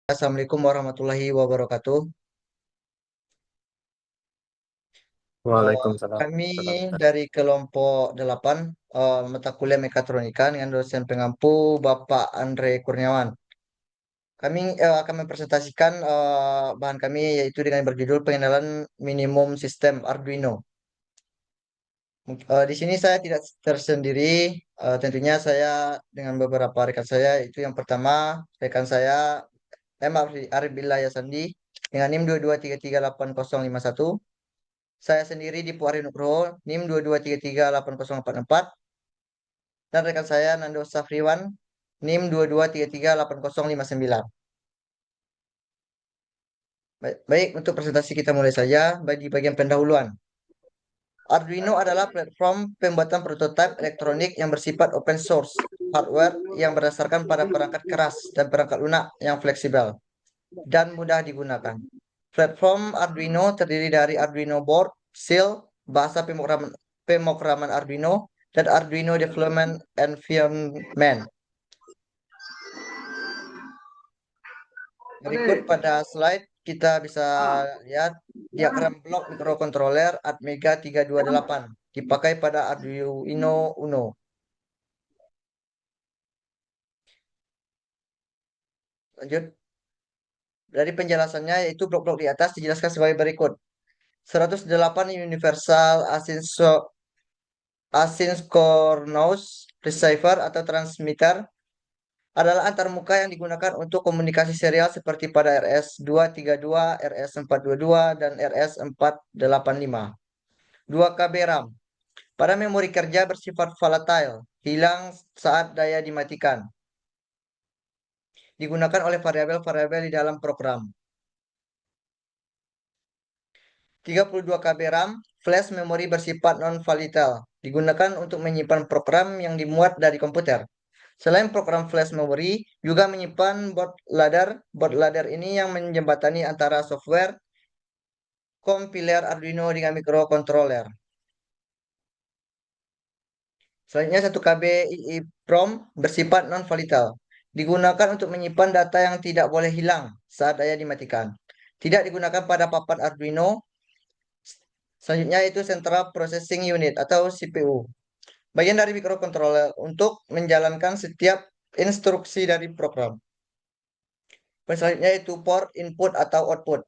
Assalamualaikum warahmatullahi wabarakatuh. Eh, Waalaikumsalam. Kami dari kelompok 8 mata kuliah mekatronika dengan dosen pengampu Bapak Andre Kurniawan. Kami akan mempresentasikan bahan kami yaitu dengan berjudul pengenalan minimum sistem Arduino. Di sini saya tidak tersendiri, tentunya saya dengan beberapa rekan saya. Itu yang pertama rekan saya Maaf, Arifillah Yasandi dengan NIM 223380051. Saya sendiri di Puari Nugroho, NIM 223380044. Dan rekan saya Nando Safriwan, NIM 223380059. Baik, untuk presentasi kita mulai saja. Bagi bagian pendahuluan. Arduino adalah platform pembuatan prototipe elektronik yang bersifat open source, hardware yang berdasarkan pada perangkat keras dan perangkat lunak yang fleksibel dan mudah digunakan. Platform Arduino terdiri dari Arduino Board, SIL, bahasa pemrograman Arduino, dan Arduino Development Environment. Berikut pada slide kita bisa lihat diagram blok mikrokontroler Atmega 328 dipakai pada Arduino Uno. Lanjut. Dari penjelasannya yaitu blok-blok di atas dijelaskan sebagai berikut. 108 Universal Asynchronous Receiver atau transmitter adalah antarmuka yang digunakan untuk komunikasi serial seperti pada RS-232, RS-422, dan RS-485. 2 KB RAM. Pada memori kerja bersifat volatile, hilang saat daya dimatikan. Digunakan oleh variabel-variabel di dalam program. 32 KB RAM, flash memori bersifat non-volatile. Digunakan untuk menyimpan program yang dimuat dari komputer. Selain program flash memory, juga menyimpan bootloader. Bootloader ini yang menjembatani antara software kompiler Arduino dengan microcontroller. Selanjutnya 1 KB EEPROM bersifat non-volatile. Digunakan untuk menyimpan data yang tidak boleh hilang saat daya dimatikan. Tidak digunakan pada papan Arduino. Selanjutnya itu Central Processing Unit atau CPU. Bagian dari microcontroller untuk menjalankan setiap instruksi dari program. Selanjutnya itu port input atau output.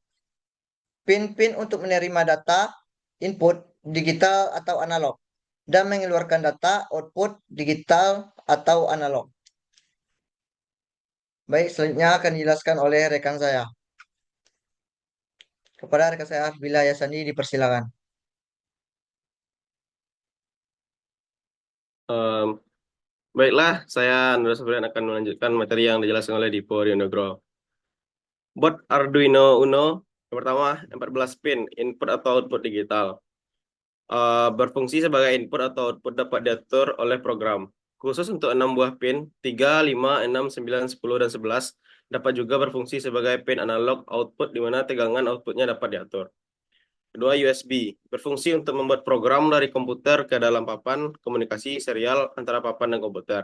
Pin-pin untuk menerima data input digital atau analog dan mengeluarkan data output digital atau analog. Baik, selanjutnya akan dijelaskan oleh rekan saya. Kepada rekan saya Bila Yasani dipersilakan. Em, Baiklah, saya Nura Sabrian akan melanjutkan materi yang dijelaskan oleh Dipo Dionegro. Board Arduino Uno, yang pertama 14 pin input atau output digital. Berfungsi sebagai input atau output dapat diatur oleh program. Khusus untuk 6 buah pin, 3, 5, 6, 9, 10, dan 11 dapat juga berfungsi sebagai pin analog output di mana tegangan outputnya dapat diatur. Kedua, USB. Berfungsi untuk membuat program dari komputer ke dalam papan komunikasi serial antara papan dan komputer.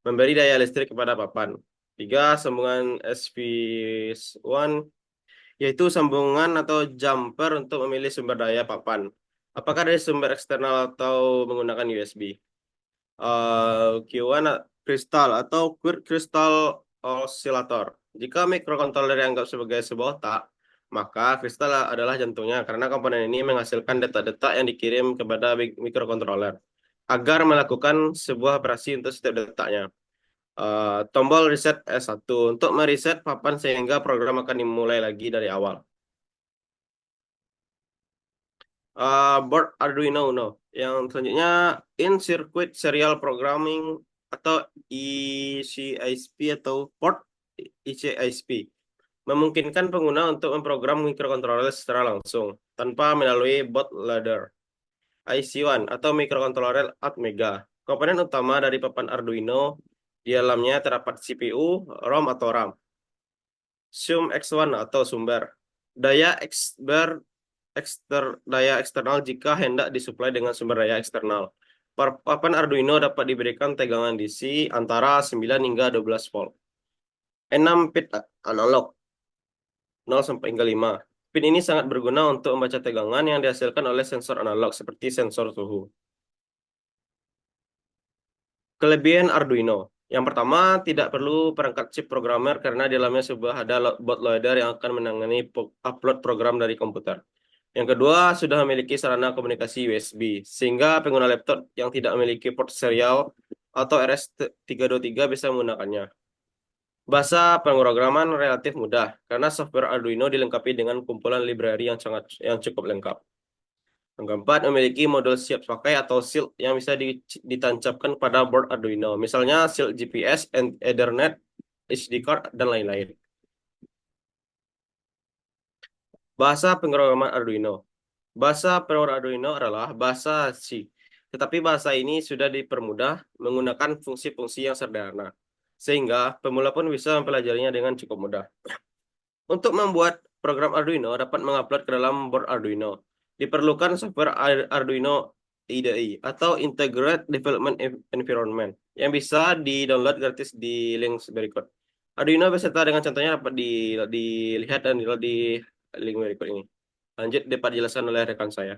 Memberi daya listrik kepada papan. Tiga, sambungan SV1, yaitu sambungan atau jumper untuk memilih sumber daya papan. Apakah dari sumber eksternal atau menggunakan USB? Q1, kristal atau crystal oscillator. Jika microcontroller dianggap sebagai sebuah otak, maka kristal adalah jantungnya karena komponen ini menghasilkan detak-detak yang dikirim kepada microcontroller agar melakukan sebuah operasi untuk setiap detaknya. Tombol reset S1 untuk mereset papan sehingga program akan dimulai lagi dari awal. Board Arduino Uno. Yang selanjutnya in-circuit serial programming atau ECISP atau port ECISP. Memungkinkan pengguna untuk memprogram microcontroller secara langsung tanpa melalui bootloader. IC1 atau microcontroller Atmega. Komponen utama dari papan Arduino di dalamnya terdapat CPU, ROM atau RAM. Sum X1 atau sumber. Daya daya eksternal jika hendak disuplai dengan sumber daya eksternal. Papan Arduino dapat diberikan tegangan DC antara 9 hingga 12 volt. 6 bit analog. 0 sampai hingga 5. Pin ini sangat berguna untuk membaca tegangan yang dihasilkan oleh sensor analog seperti sensor suhu. Kelebihan Arduino. Yang pertama, tidak perlu perangkat chip programmer karena di dalamnya ada bootloader yang akan menangani upload program dari komputer. Yang kedua, sudah memiliki sarana komunikasi USB, sehingga pengguna laptop yang tidak memiliki port serial atau RS-323 bisa menggunakannya. Bahasa pemrograman relatif mudah, karena software Arduino dilengkapi dengan kumpulan library yang cukup lengkap. Yang keempat, memiliki modul siap pakai atau SIL yang bisa ditancapkan pada board Arduino. Misalnya SIL GPS, Ethernet, SD card, dan lain-lain. Bahasa pemrograman Arduino. Bahasa pemrograman Arduino adalah bahasa C. Tetapi bahasa ini sudah dipermudah menggunakan fungsi-fungsi yang sederhana. Sehingga pemula pun bisa mempelajarinya dengan cukup mudah. Untuk membuat program Arduino dapat mengupload ke dalam board Arduino, diperlukan software Arduino IDE atau Integrated Development Environment yang bisa di-download gratis di link berikut. Arduino beserta dengan contohnya dapat dilihat dan di link berikut ini. Lanjut dapat dijelaskan oleh rekan saya.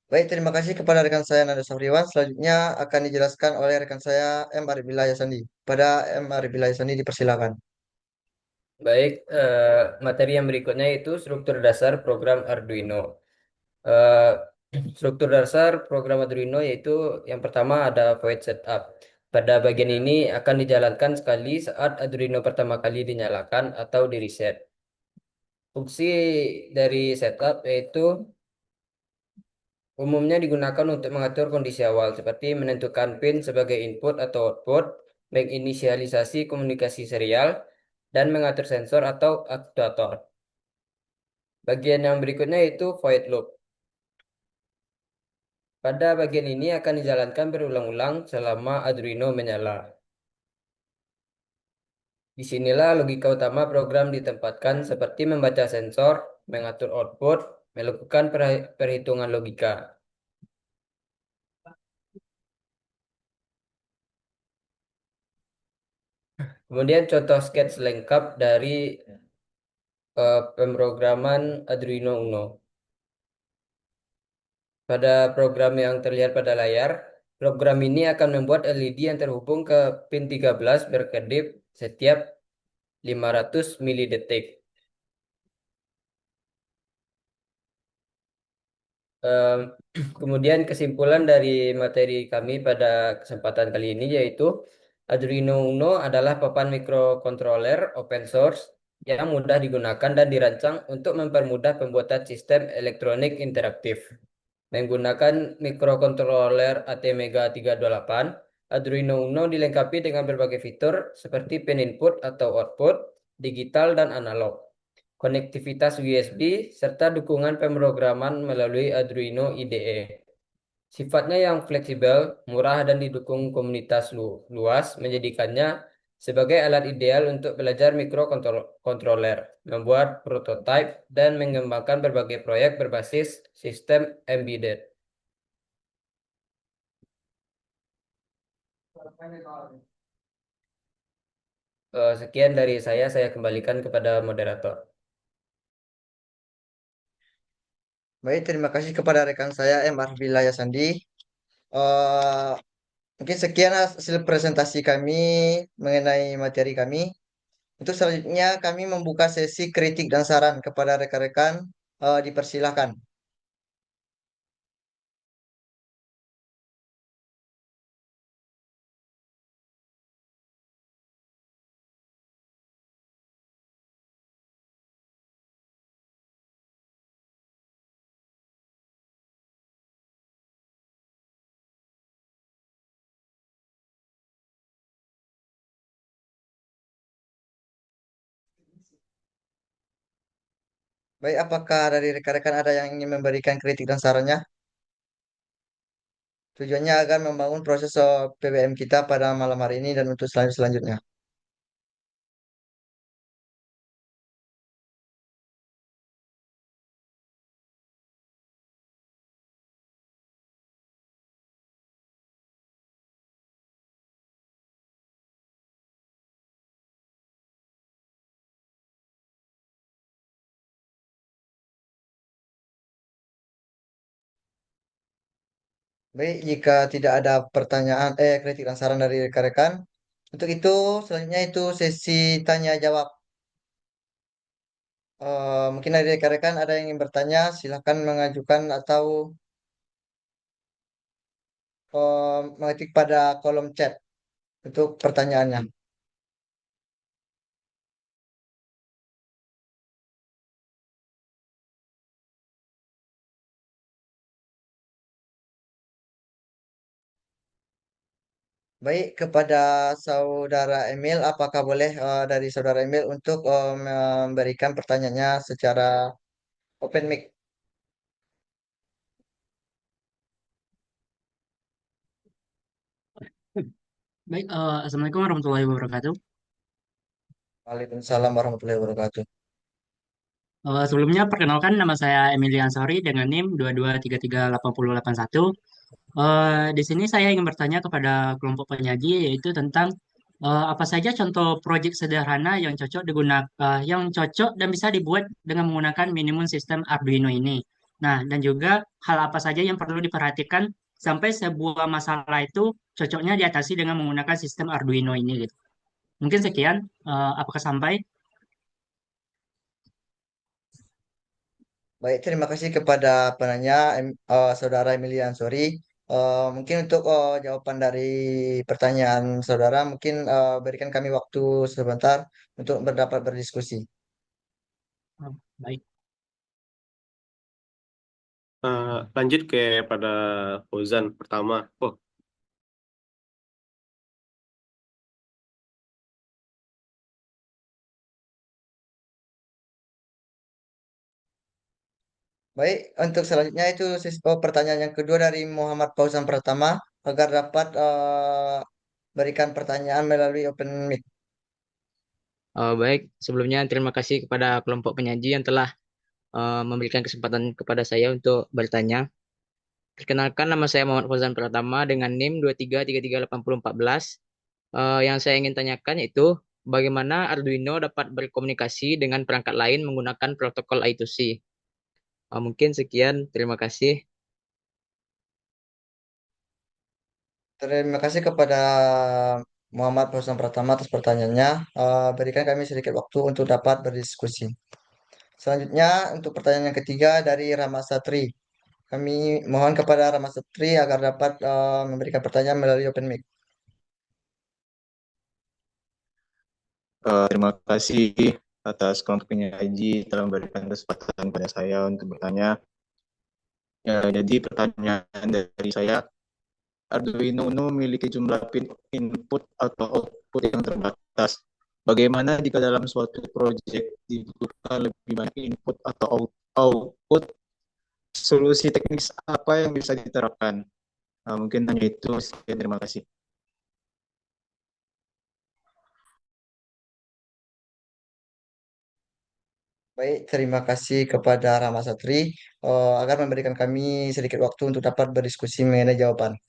Baik, terima kasih kepada rekan saya Nanda Safriwan. Selanjutnya akan dijelaskan oleh rekan saya M. Arifillah Yasandi. Pada M. Arifillah Yasandi dipersilakan. Baik, materi yang berikutnya itu struktur dasar program Arduino. Eh, struktur dasar program Arduino yaitu yang pertama ada void setup. Pada bagian ini akan dijalankan sekali saat Arduino pertama kali dinyalakan atau di reset. Fungsi dari setup yaitu umumnya digunakan untuk mengatur kondisi awal seperti menentukan pin sebagai input atau output, menginisialisasi komunikasi serial, dan mengatur sensor atau aktuator. Bagian yang berikutnya itu void loop. Pada bagian ini akan dijalankan berulang-ulang selama Arduino menyala. Disinilah logika utama program ditempatkan seperti membaca sensor, mengatur output, melakukan perhitungan logika. Kemudian contoh sketch lengkap dari pemrograman Arduino Uno. Pada program yang terlihat pada layar, program ini akan membuat LED yang terhubung ke pin 13 berkedip setiap 500 milidetik. Em, Kemudian kesimpulan dari materi kami pada kesempatan kali ini yaitu Arduino Uno adalah papan mikrokontroler open source yang mudah digunakan dan dirancang untuk mempermudah pembuatan sistem elektronik interaktif. Menggunakan mikrokontroler ATmega 328, Arduino Uno dilengkapi dengan berbagai fitur seperti pin input atau output, digital dan analog, konektivitas USB, serta dukungan pemrograman melalui Arduino IDE. Sifatnya yang fleksibel, murah, dan didukung komunitas luas menjadikannya sebagai alat ideal untuk belajar mikrokontroler, membuat prototipe, dan mengembangkan berbagai proyek berbasis sistem embedded. Sekian dari saya kembalikan kepada moderator. Baik, terima kasih kepada rekan saya M. Arifillah Yasandi. Eh, Mungkin sekian hasil presentasi kami mengenai materi kami. Untuk selanjutnya kami membuka sesi kritik dan saran kepada rekan-rekan. Dipersilahkan. Baik, apakah dari rekan-rekan ada yang ingin memberikan kritik dan sarannya? Tujuannya agar membangun proses PBM kita pada malam hari ini dan untuk selanjutnya. Baik, jika tidak ada pertanyaan, kritik dan saran dari rekan-rekan, untuk itu selanjutnya itu sesi tanya jawab. Mungkin dari rekan-rekan ada yang ingin bertanya, silahkan mengajukan atau mengetik pada kolom chat untuk pertanyaannya. Baik, kepada saudara Emil, apakah boleh dari saudara Emil untuk memberikan pertanyaannya secara open mic? Baik, Assalamualaikum warahmatullahi wabarakatuh. Waalaikumsalam warahmatullahi wabarakatuh. Sebelumnya, perkenalkan nama saya Emilia Ansori dengan NIM 22338081. Di sini saya ingin bertanya kepada kelompok penyaji, yaitu tentang apa saja contoh proyek sederhana yang cocok digunakan, yang cocok dan bisa dibuat dengan menggunakan minimum sistem Arduino ini. Nah, dan juga hal apa saja yang perlu diperhatikan sampai sebuah masalah itu cocoknya diatasi dengan menggunakan sistem Arduino ini, gitu. Mungkin sekian. Apakah sampai? Baik, terima kasih kepada penanya, saudara Emilian. Sorry, mungkin untuk jawaban dari pertanyaan saudara, mungkin berikan kami waktu sebentar untuk berdapat berdiskusi. Baik. Lanjut ke pada Fauzan pertama. Oh, Baik, untuk selanjutnya itu pertanyaan yang kedua dari Muhammad Fauzan Pratama agar dapat berikan pertanyaan melalui open mic. Baik, sebelumnya terima kasih kepada kelompok penyaji yang telah memberikan kesempatan kepada saya untuk bertanya. Perkenalkan, nama saya Muhammad Fauzan Pratama dengan NIM 23338014. Yang saya ingin tanyakan yaitu bagaimana Arduino dapat berkomunikasi dengan perangkat lain menggunakan protokol I2C. Mungkin sekian, terima kasih. Terima kasih kepada Muhammad Fauzan Pratama atas pertanyaannya. Berikan kami sedikit waktu untuk dapat berdiskusi. Selanjutnya untuk pertanyaan yang ketiga dari Rama Satri. Kami mohon kepada Rama Satri agar dapat memberikan pertanyaan melalui open mic. Terima kasih atas kelompok penyaji telah memberikan kesempatan pada saya untuk bertanya. Ya, jadi pertanyaan dari saya, Arduino Uno memiliki jumlah pin input atau output yang terbatas. Bagaimana jika dalam suatu proyek dibutuhkan lebih banyak input atau output? Solusi teknis apa yang bisa diterapkan? Mungkin hanya itu. Sekian, terima kasih. Baik, terima kasih kepada Rama Satri agar memberikan kami sedikit waktu untuk dapat berdiskusi mengenai jawaban.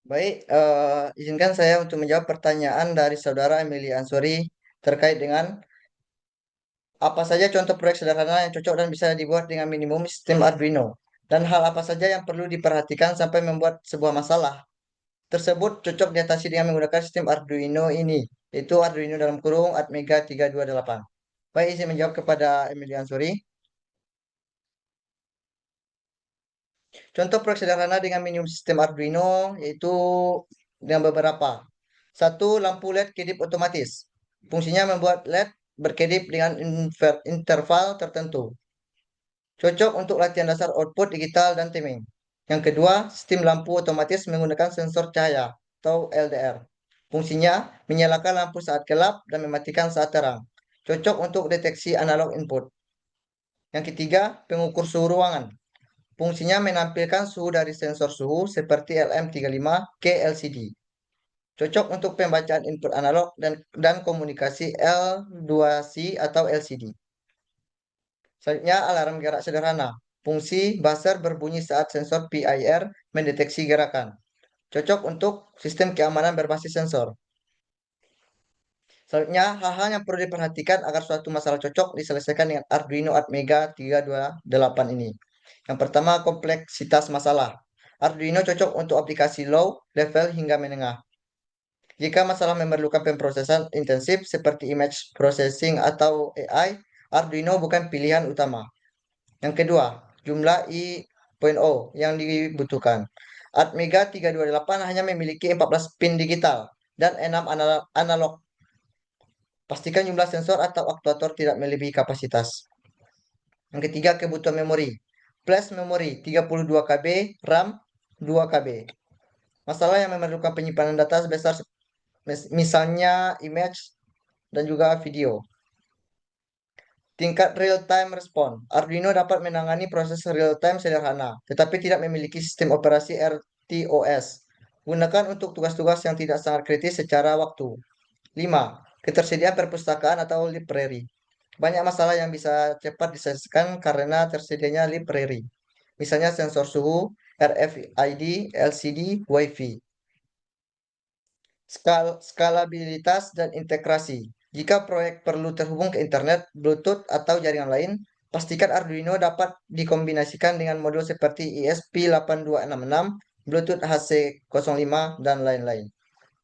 Baik, izinkan saya untuk menjawab pertanyaan dari saudara Emily Ansori terkait dengan apa saja contoh proyek sederhana yang cocok dan bisa dibuat dengan minimum sistem Arduino, dan hal apa saja yang perlu diperhatikan sampai membuat sebuah masalah tersebut cocok diatasi dengan menggunakan sistem Arduino ini, yaitu Arduino dalam kurung Atmega 328. Baik, izin menjawab kepada Emily Ansori. Contoh proyek sederhana dengan minimum sistem Arduino yaitu dengan beberapa. Satu, lampu LED kedip otomatis. Fungsinya membuat LED berkedip dengan interval tertentu. Cocok untuk latihan dasar output digital dan timing. Yang kedua, sistem lampu otomatis menggunakan sensor cahaya atau LDR. Fungsinya menyalakan lampu saat gelap dan mematikan saat terang. Cocok untuk deteksi analog input. Yang ketiga, pengukur suhu ruangan. Fungsinya menampilkan suhu dari sensor suhu seperti LM35 ke LCD. Cocok untuk pembacaan input analog dan komunikasi L2C atau LCD. Selanjutnya, alarm gerak sederhana. Fungsi buzzer berbunyi saat sensor PIR mendeteksi gerakan. Cocok untuk sistem keamanan berbasis sensor. Selanjutnya, hal-hal yang perlu diperhatikan agar suatu masalah cocok diselesaikan dengan Arduino Atmega 328 ini. Yang pertama, kompleksitas masalah. Arduino cocok untuk aplikasi low level hingga menengah. Jika masalah memerlukan pemrosesan intensif seperti image processing atau AI, Arduino bukan pilihan utama. Yang kedua, jumlah I.O yang dibutuhkan. Atmega 328 hanya memiliki 14 pin digital dan 6 analog. Pastikan jumlah sensor atau aktuator tidak melebihi kapasitas. Yang ketiga, kebutuhan memori. Flash memori 32 KB, RAM 2 KB. Masalah yang memerlukan penyimpanan data sebesar misalnya image dan juga video. Tingkat real-time response. Arduino dapat menangani proses real-time sederhana, tetapi tidak memiliki sistem operasi RTOS. Gunakan untuk tugas-tugas yang tidak sangat kritis secara waktu. 5. Ketersediaan perpustakaan atau library. Banyak masalah yang bisa cepat diselesaikan karena tersedianya library. Misalnya sensor suhu, RFID, LCD, Wi-Fi. Skalabilitas dan integrasi. Jika proyek perlu terhubung ke internet, Bluetooth, atau jaringan lain, pastikan Arduino dapat dikombinasikan dengan modul seperti ESP8266, Bluetooth HC05, dan lain-lain.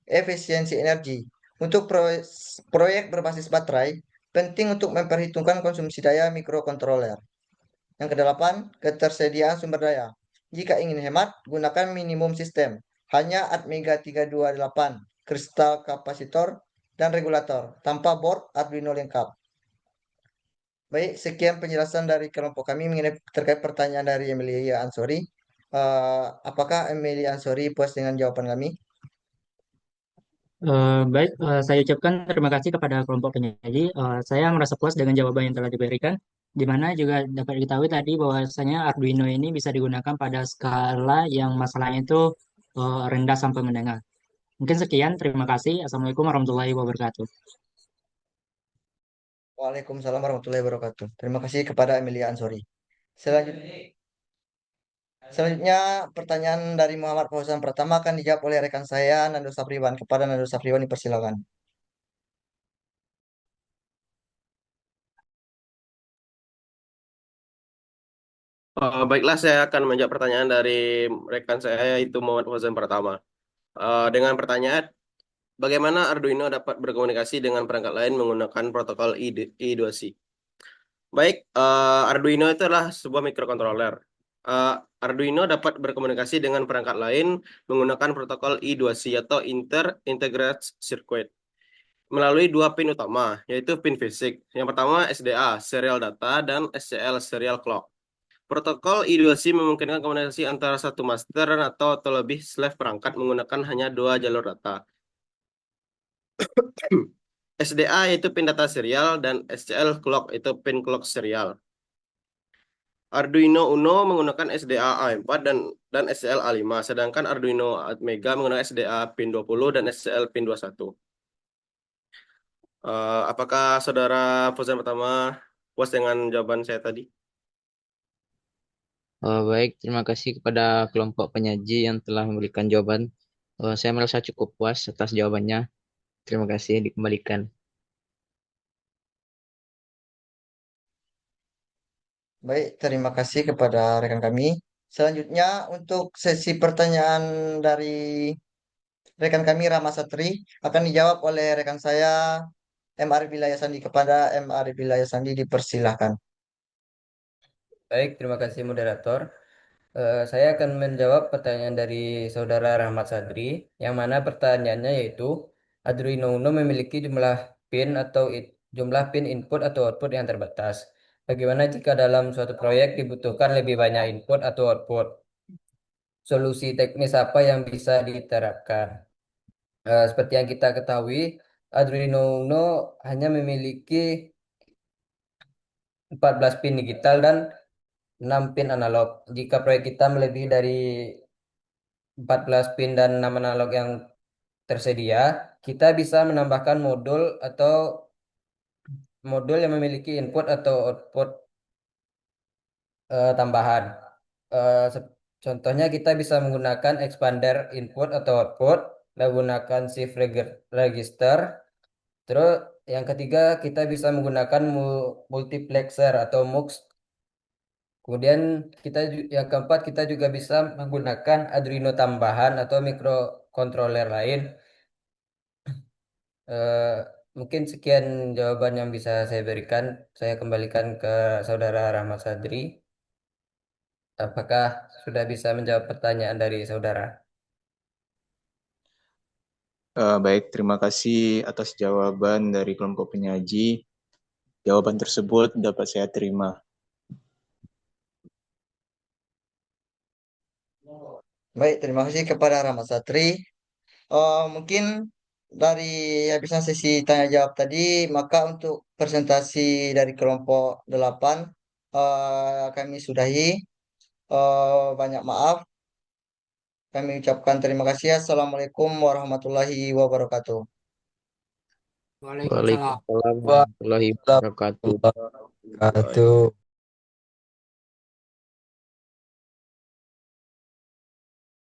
Efisiensi energi. Untuk proyek berbasis baterai, penting untuk memperhitungkan konsumsi daya mikrokontroler. Yang kedelapan, ketersediaan sumber daya. Jika ingin hemat, gunakan minimum sistem. Hanya Atmega 328, kristal kapasitor, dan regulator, tanpa board Arduino lengkap. Baik, sekian penjelasan dari kelompok kami mengenai terkait pertanyaan dari Emilia Ansori. Apakah Emilia Ansori puas dengan jawaban kami? Baik, saya ucapkan terima kasih kepada kelompok penyaji. Saya merasa puas dengan jawaban yang telah diberikan, di mana juga dapat diketahui tadi bahwasanya Arduino ini bisa digunakan pada skala yang masalahnya itu rendah sampai menengah. Mungkin sekian, terima kasih. Assalamualaikum warahmatullahi wabarakatuh. Waalaikumsalam warahmatullahi wabarakatuh. Terima kasih kepada Emilia Ansori. Selanjutnya, pertanyaan dari Muhammad Fauzan Pratama akan dijawab oleh rekan saya, Nando Sapriwan. Kepada Nando Sapriwan dipersilakan. Baiklah, saya akan menjawab pertanyaan dari rekan saya yaitu Muhammad Fauzan Pratama. Dengan pertanyaan, bagaimana Arduino dapat berkomunikasi dengan perangkat lain menggunakan protokol I2C? Baik, Arduino itu adalah sebuah microcontroller. Arduino dapat berkomunikasi dengan perangkat lain menggunakan protokol I2C atau Integrated Circuit melalui dua pin utama, yaitu pin fisik. Yang pertama SDA, Serial Data, dan SCL, Serial Clock. Protokol I2C memungkinkan komunikasi antara satu master atau lebih slave perangkat menggunakan hanya dua jalur data. SDA yaitu pin data serial dan SCL clock itu pin clock serial. Arduino Uno menggunakan SDA A4 dan SCL A5, sedangkan Arduino Atmega menggunakan SDA pin 20 dan SCL pin 21. Apakah saudara Fauzan pertama puas dengan jawaban saya tadi? Baik, terima kasih kepada kelompok penyaji yang telah memberikan jawaban Saya merasa cukup puas atas jawabannya. Terima kasih, dikembalikan. Baik, terima kasih kepada rekan kami. Selanjutnya untuk sesi pertanyaan dari rekan kami Rama Satri akan dijawab oleh rekan saya M. Arif Wilayah Sandi. Kepada M. Arif Wilayah Sandi dipersilahkan. Baik, terima kasih moderator. Saya akan menjawab pertanyaan dari saudara Rahmat Sadri, yang mana pertanyaannya yaitu Arduino Uno memiliki jumlah pin input atau output yang terbatas. Bagaimana jika dalam suatu proyek dibutuhkan lebih banyak input atau output? Solusi teknis apa yang bisa diterapkan? Seperti yang kita ketahui, Arduino Uno hanya memiliki 14 pin digital dan 6 pin analog. Jika proyek kita melebihi dari 14 pin dan 6 analog yang tersedia, kita bisa menambahkan modul yang memiliki input atau output tambahan. Contohnya kita bisa menggunakan expander input atau output, menggunakan shift register. Terus yang ketiga kita bisa menggunakan multiplexer atau MUX. Kemudian yang keempat kita juga bisa menggunakan Arduino tambahan atau microcontroller lain. Eh, Mungkin sekian jawaban yang bisa saya berikan. Saya kembalikan ke Saudara Rahmat Sadri. Apakah sudah bisa menjawab pertanyaan dari saudara? Baik, terima kasih atas jawaban dari kelompok penyaji. Jawaban tersebut dapat saya terima. Baik, terima kasih kepada Rahmat Satri. Mungkin dari habisnya sesi tanya jawab tadi, maka untuk presentasi dari kelompok 8 kami sudahi. Banyak maaf. Kami ucapkan terima kasih. Assalamualaikum warahmatullahi wabarakatuh. Waalaikumsalam. Waalaikumsalam warahmatullahi wabarakatuh. Wabarakatuh.